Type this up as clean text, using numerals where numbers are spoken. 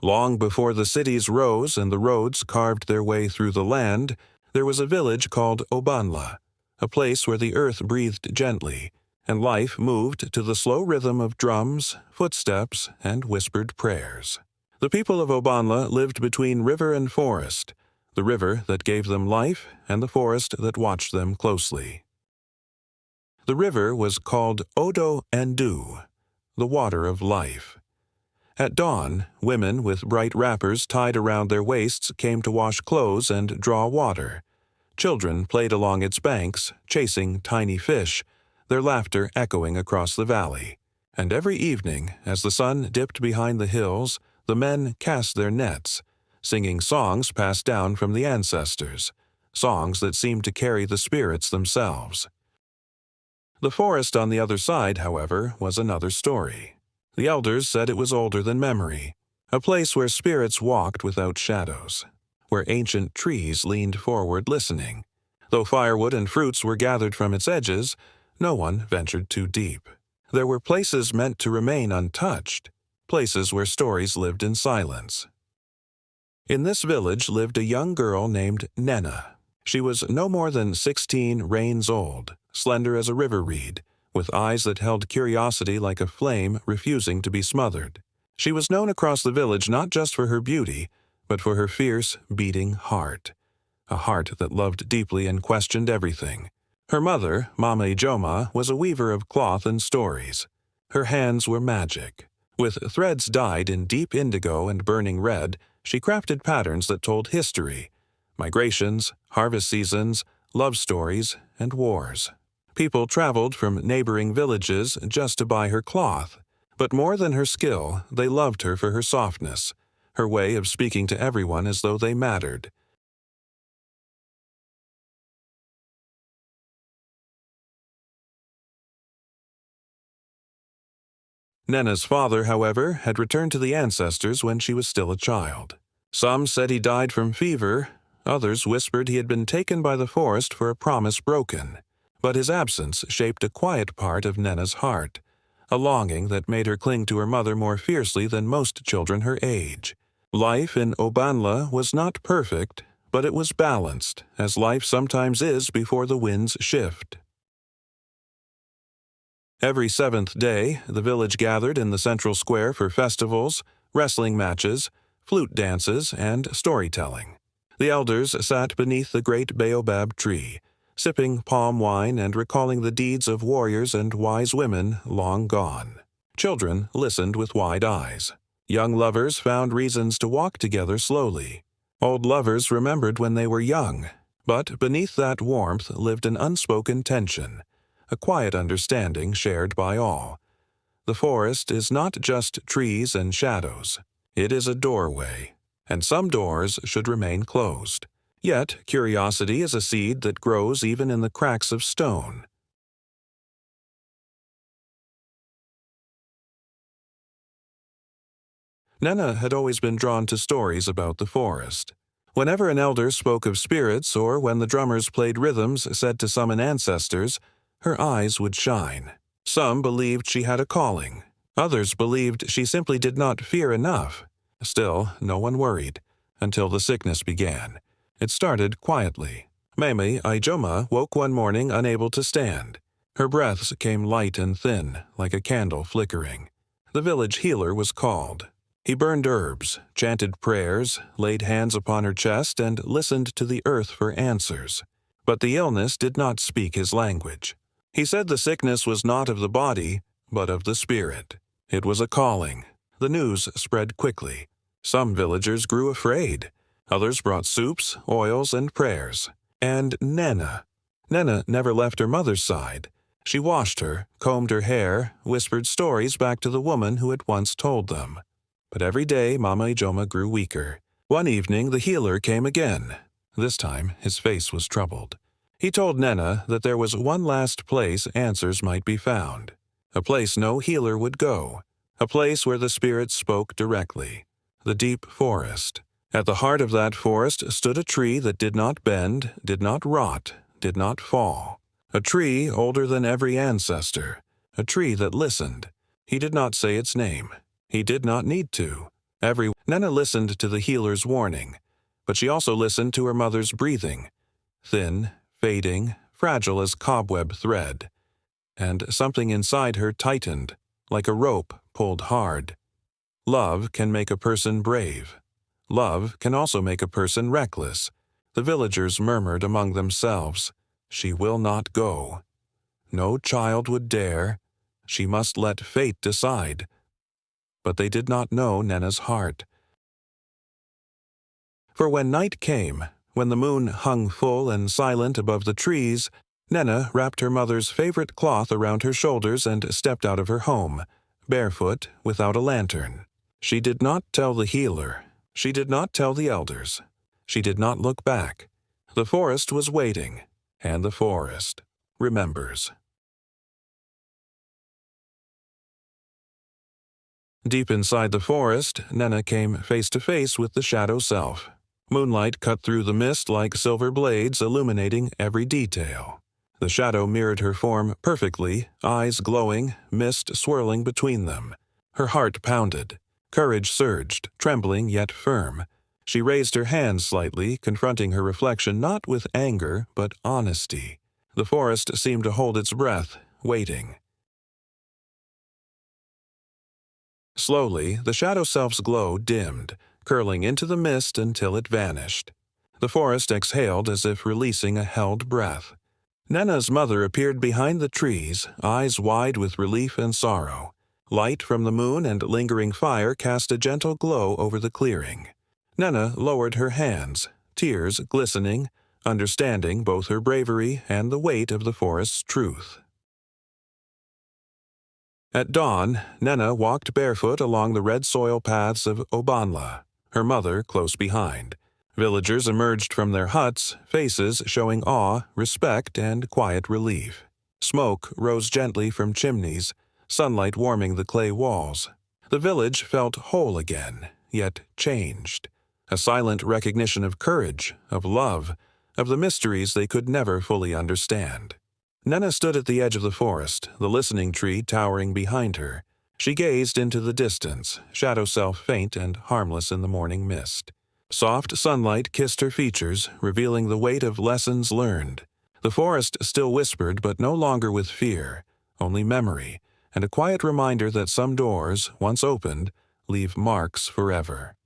Long before the cities rose and the roads carved their way through the land, there was a village called Obanla, a place where the earth breathed gently, and life moved to the slow rhythm of drums, footsteps, and whispered prayers. The people of Obanla lived between river and forest, the river that gave them life and the forest that watched them closely. The river was called Odo Ndu, the water of life. At dawn, women with bright wrappers tied around their waists came to wash clothes and draw water. Children played along its banks, chasing tiny fish, their laughter echoing across the valley. And every evening, as the sun dipped behind the hills, the men cast their nets, singing songs passed down from the ancestors, songs that seemed to carry the spirits themselves. The forest on the other side, however, was another story. The elders said it was older than memory, a place where spirits walked without shadows, where ancient trees leaned forward listening. Though firewood and fruits were gathered from its edges, no one ventured too deep. There were places meant to remain untouched, places where stories lived in silence. In this village lived a young girl named Nnenna. She was no more than 16 reigns old, slender as a river reed, with eyes that held curiosity like a flame refusing to be smothered. She was known across the village not just for her beauty, but for her fierce, beating heart, a heart that loved deeply and questioned everything. Her mother, Mama Ijeoma, was a weaver of cloth and stories. Her hands were magic. With threads dyed in deep indigo and burning red, she crafted patterns that told history, migrations, harvest seasons, love stories, and wars. People traveled from neighboring villages just to buy her cloth, but more than her skill, they loved her for her softness, her way of speaking to everyone as though they mattered. Nnenna's father, however, had returned to the ancestors when she was still a child. Some said he died from fever, others whispered he had been taken by the forest for a promise broken. But his absence shaped a quiet part of Nnenna's heart, a longing that made her cling to her mother more fiercely than most children her age. Life in Obanla was not perfect, but it was balanced, as life sometimes is before the winds shift. Every seventh day, the village gathered in the central square for festivals, wrestling matches, flute dances, and storytelling. The elders sat beneath the great baobab tree, sipping palm wine and recalling the deeds of warriors and wise women long gone. Children listened with wide eyes. Young lovers found reasons to walk together slowly. Old lovers remembered when they were young, but beneath that warmth lived an unspoken tension, a quiet understanding shared by all. The forest is not just trees and shadows. It is a doorway, and some doors should remain closed. Yet, curiosity is a seed that grows even in the cracks of stone. Nnenna had always been drawn to stories about the forest. Whenever an elder spoke of spirits or when the drummers played rhythms said to summon ancestors, her eyes would shine. Some believed she had a calling. Others believed she simply did not fear enough. Still, no one worried, until the sickness began. It started quietly. Mama Ijeoma woke one morning unable to stand. Her breaths came light and thin, like a candle flickering. The village healer was called. He burned herbs, chanted prayers, laid hands upon her chest, and listened to the earth for answers. But the illness did not speak his language. He said the sickness was not of the body, but of the spirit. It was a calling. The news spread quickly. Some villagers grew afraid. Others brought soups, oils, and prayers. And Nnenna never left her mother's side. She washed her, combed her hair, whispered stories back to the woman who had once told them. But every day Mama Ijeoma grew weaker. One evening the healer came again. This time his face was troubled. He told Nnenna that there was one last place answers might be found. A place no healer would go. A place where the spirits spoke directly. The deep forest. At the heart of that forest stood a tree that did not bend, did not rot, did not fall. A tree older than every ancestor. A tree that listened. He did not say its name. He did not need to. Nnenna listened to the healer's warning, but she also listened to her mother's breathing, thin, fading, fragile as cobweb thread, and something inside her tightened, like a rope pulled hard. Love can make a person brave. Love can also make a person reckless. The villagers murmured among themselves, "She will not go. No child would dare. She must let fate decide." But they did not know Nnenna's heart. For when night came, when the moon hung full and silent above the trees, Nnenna wrapped her mother's favorite cloth around her shoulders and stepped out of her home, barefoot, without a lantern. She did not tell the healer. She did not tell the elders. She did not look back. The forest was waiting, and the forest remembers. Deep inside the forest, Nnenna came face to face with the shadow self. Moonlight cut through the mist like silver blades, illuminating every detail. The shadow mirrored her form perfectly, eyes glowing, mist swirling between them. Her heart pounded. Courage surged, trembling yet firm. She raised her hands slightly, confronting her reflection not with anger, but honesty. The forest seemed to hold its breath, waiting. Slowly, the shadow self's glow dimmed, curling into the mist until it vanished. The forest exhaled as if releasing a held breath. Nnenna's mother appeared behind the trees, eyes wide with relief and sorrow. Light from the moon and lingering fire cast a gentle glow over the clearing. Nnenna lowered her hands, tears glistening, understanding both her bravery and the weight of the forest's truth. At dawn, Nnenna walked barefoot along the red soil paths of Obanla, her mother close behind. Villagers emerged from their huts, faces showing awe, respect, and quiet relief. Smoke rose gently from chimneys, sunlight warming the clay walls. The village felt whole again, yet changed. A silent recognition of courage, of love, of the mysteries they could never fully understand. Nnenna stood at the edge of the forest, the listening tree towering behind her. She gazed into the distance, shadow self faint and harmless in the morning mist. Soft sunlight kissed her features, revealing the weight of lessons learned. The forest still whispered, but no longer with fear, only memory, and a quiet reminder that some doors, once opened, leave marks forever.